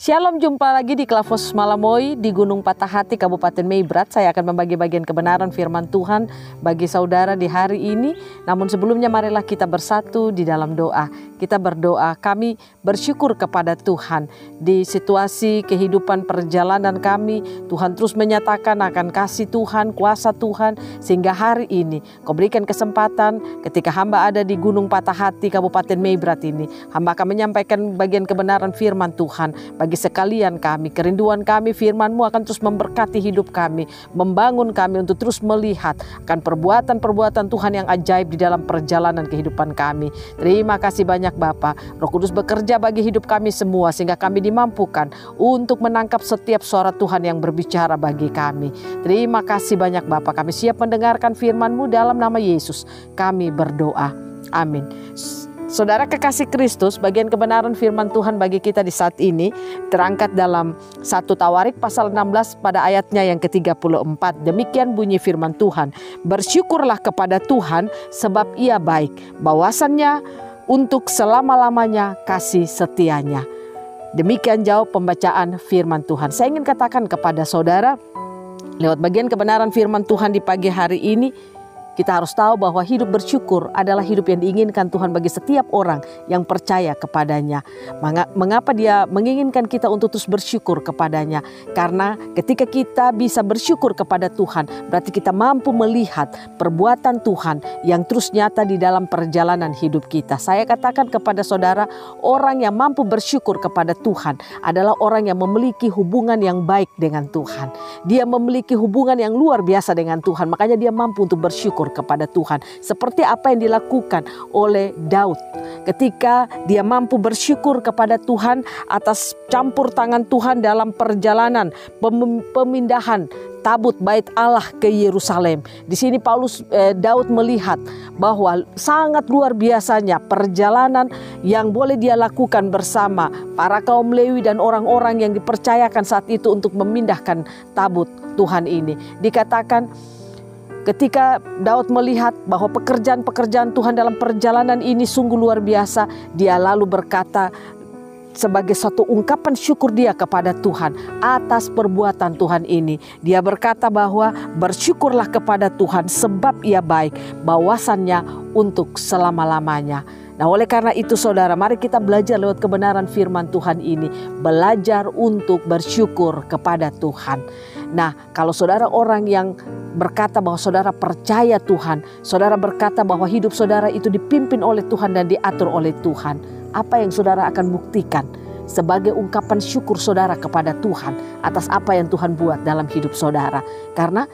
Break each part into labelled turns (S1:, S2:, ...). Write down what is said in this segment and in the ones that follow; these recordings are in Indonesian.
S1: Shalom, jumpa lagi di Klavos Malamoy di Gunung Patah Hati, Kabupaten Meibrat. Saya akan membagi bagian kebenaran firman Tuhan bagi saudara di hari ini. Namun sebelumnya marilah kita bersatu di dalam doa. Kita berdoa, kami bersyukur kepada Tuhan di situasi kehidupan perjalanan kami. Tuhan terus menyatakan akan kasih Tuhan, kuasa Tuhan, sehingga hari ini Kau berikan kesempatan ketika hamba ada di Gunung Patah Hati, Kabupaten Meibrat ini. Hamba akan menyampaikan bagian kebenaran firman Tuhan bagi sekalian kami. Kerinduan kami firman-Mu akan terus memberkati hidup kami, membangun kami untuk terus melihat akan perbuatan-perbuatan Tuhan yang ajaib di dalam perjalanan kehidupan kami. Terima kasih banyak Bapa. Roh Kudus bekerja bagi hidup kami semua sehingga kami dimampukan untuk menangkap setiap suara Tuhan yang berbicara bagi kami. Terima kasih banyak Bapa. Kami siap mendengarkan firman-Mu dalam nama Yesus. Kami berdoa. Amin. Saudara kekasih Kristus, bagian kebenaran firman Tuhan bagi kita di saat ini terangkat dalam 1 Tawarik pasal 16 pada ayatnya yang ke-34. Demikian bunyi firman Tuhan. Bersyukurlah kepada Tuhan sebab Ia baik. Bahwasannya untuk selama-lamanya kasih setianya. Demikian jawab pembacaan firman Tuhan. Saya ingin katakan kepada saudara lewat bagian kebenaran firman Tuhan di pagi hari ini, kita harus tahu bahwa hidup bersyukur adalah hidup yang diinginkan Tuhan bagi setiap orang yang percaya kepadanya. Mengapa Dia menginginkan kita untuk terus bersyukur kepadanya? Karena ketika kita bisa bersyukur kepada Tuhan, berarti kita mampu melihat perbuatan Tuhan yang terus nyata di dalam perjalanan hidup kita. Saya katakan kepada saudara, orang yang mampu bersyukur kepada Tuhan adalah orang yang memiliki hubungan yang baik dengan Tuhan. Dia memiliki hubungan yang luar biasa dengan Tuhan, makanya dia mampu untuk bersyukur kepada Tuhan. Seperti apa yang dilakukan oleh Daud ketika dia mampu bersyukur kepada Tuhan atas campur tangan Tuhan dalam perjalanan pemindahan tabut bait Allah ke Yerusalem. Di sini Daud melihat bahwa sangat luar biasanya perjalanan yang boleh dia lakukan bersama para kaum Lewi dan orang-orang yang dipercayakan saat itu untuk memindahkan tabut Tuhan ini. Dikatakan ketika Daud melihat bahwa pekerjaan-pekerjaan Tuhan dalam perjalanan ini sungguh luar biasa, dia lalu berkata sebagai satu ungkapan syukur dia kepada Tuhan atas perbuatan Tuhan ini. Dia berkata bahwa bersyukurlah kepada Tuhan sebab Ia baik, bahwasannya untuk selama-lamanya. Nah, oleh karena itu saudara, mari kita belajar lewat kebenaran firman Tuhan ini. Belajar untuk bersyukur kepada Tuhan. Nah, kalau saudara orang yang berkata bahwa saudara percaya Tuhan, saudara berkata bahwa hidup saudara itu dipimpin oleh Tuhan dan diatur oleh Tuhan, apa yang saudara akan buktikan sebagai ungkapan syukur saudara kepada Tuhan atas apa yang Tuhan buat dalam hidup saudara? Karena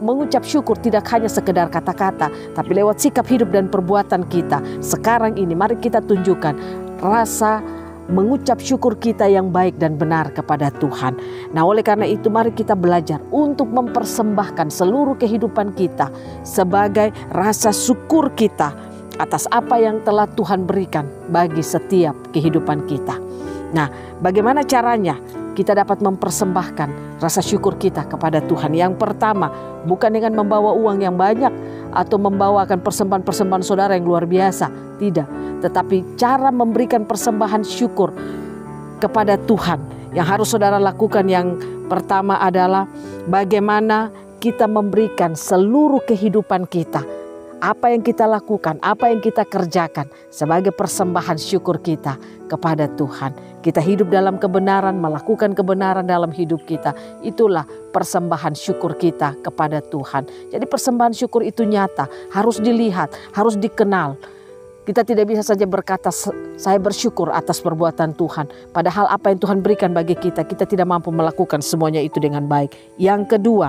S1: mengucap syukur tidak hanya sekedar kata-kata, tapi lewat sikap hidup dan perbuatan kita. Sekarang ini mari kita tunjukkan rasa mengucap syukur kita yang baik dan benar kepada Tuhan. Nah, oleh karena itu mari kita belajar untuk mempersembahkan seluruh kehidupan kita sebagai rasa syukur kita atas apa yang telah Tuhan berikan bagi setiap kehidupan kita. Nah, bagaimana caranya kita dapat mempersembahkan rasa syukur kita kepada Tuhan? Yang pertama, bukan dengan membawa uang yang banyak atau membawakan persembahan-persembahan saudara yang luar biasa. Tidak, tetapi cara memberikan persembahan syukur kepada Tuhan yang harus saudara lakukan yang pertama adalah bagaimana kita memberikan seluruh kehidupan kita. Apa yang kita lakukan, apa yang kita kerjakan sebagai persembahan syukur kita kepada Tuhan. Kita hidup dalam kebenaran, melakukan kebenaran dalam hidup kita. Itulah persembahan syukur kita kepada Tuhan. Jadi persembahan syukur itu nyata, harus dilihat, harus dikenal. Kita tidak bisa saja berkata saya bersyukur atas perbuatan Tuhan. Padahal apa yang Tuhan berikan bagi kita, kita tidak mampu melakukan semuanya itu dengan baik. Yang kedua,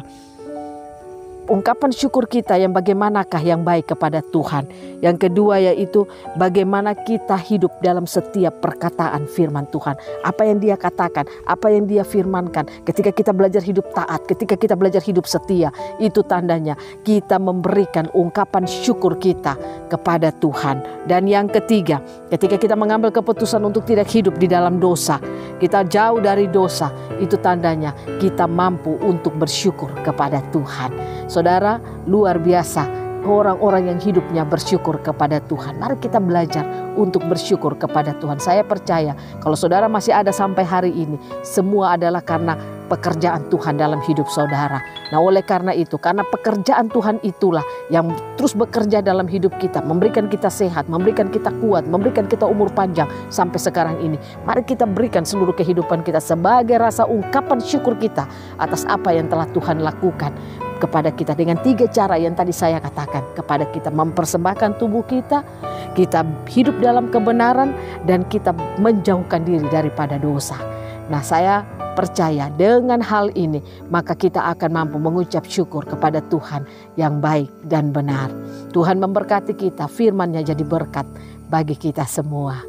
S1: ungkapan syukur kita yang bagaimanakah yang baik kepada Tuhan. Yang kedua yaitu bagaimana kita hidup dalam setiap perkataan firman Tuhan. Apa yang Dia katakan, apa yang Dia firmankan. Ketika kita belajar hidup taat, ketika kita belajar hidup setia, itu tandanya kita memberikan ungkapan syukur kita kepada Tuhan. Dan yang ketiga, ketika kita mengambil keputusan untuk tidak hidup di dalam dosa, kita jauh dari dosa, itu tandanya kita mampu untuk bersyukur kepada Tuhan. Saudara, luar biasa orang-orang yang hidupnya bersyukur kepada Tuhan. Mari kita belajar untuk bersyukur kepada Tuhan. Saya percaya kalau saudara masih ada sampai hari ini, semua adalah karena pekerjaan Tuhan dalam hidup saudara. Nah, oleh karena itu, karena pekerjaan Tuhan itulah yang terus bekerja dalam hidup kita, memberikan kita sehat, memberikan kita kuat, memberikan kita umur panjang sampai sekarang ini. Mari kita berikan seluruh kehidupan kita sebagai rasa ungkapan syukur kita atas apa yang telah Tuhan lakukan kepada kita dengan 3 cara yang tadi saya katakan kepada kita. Mempersembahkan tubuh kita, kita hidup dalam kebenaran, dan kita menjauhkan diri daripada dosa. Nah, saya percaya dengan hal ini maka kita akan mampu mengucap syukur kepada Tuhan yang baik dan benar. Tuhan memberkati kita, firman-Nya jadi berkat bagi kita semua.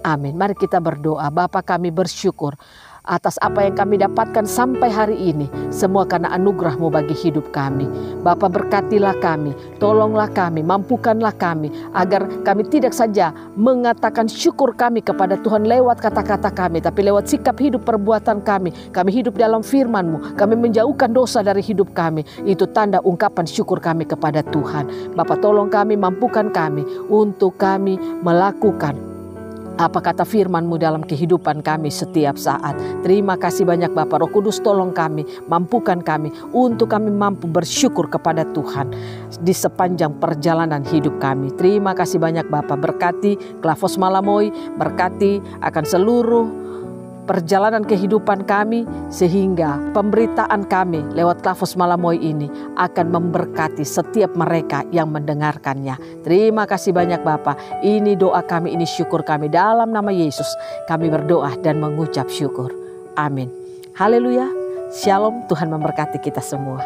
S1: Amin. Mari kita berdoa. Bapa, kami bersyukur atas apa yang kami dapatkan sampai hari ini, semua karena anugerah-Mu bagi hidup kami. Bapa, berkatilah kami, tolonglah kami, mampukanlah kami, agar kami tidak saja mengatakan syukur kami kepada Tuhan lewat kata-kata kami, tapi lewat sikap hidup perbuatan kami. Kami hidup dalam firman-Mu, kami menjauhkan dosa dari hidup kami. Itu tanda ungkapan syukur kami kepada Tuhan. Bapa, tolong kami, mampukan kami untuk kami melakukan apa kata firman-Mu dalam kehidupan kami setiap saat. Terima kasih banyak Bapa. Roh Kudus, tolong kami, mampukan kami untuk kami mampu bersyukur kepada Tuhan di sepanjang perjalanan hidup kami. Terima kasih banyak Bapa. Berkati Klavos Malamoy, berkati akan seluruh perjalanan kehidupan kami, sehingga pemberitaan kami lewat Klavos Malamoy ini akan memberkati setiap mereka yang mendengarkannya. Terima kasih banyak Bapa. Ini doa kami, ini syukur kami. Dalam nama Yesus kami berdoa dan mengucap syukur. Amin. Haleluya. Shalom. Tuhan memberkati kita semua.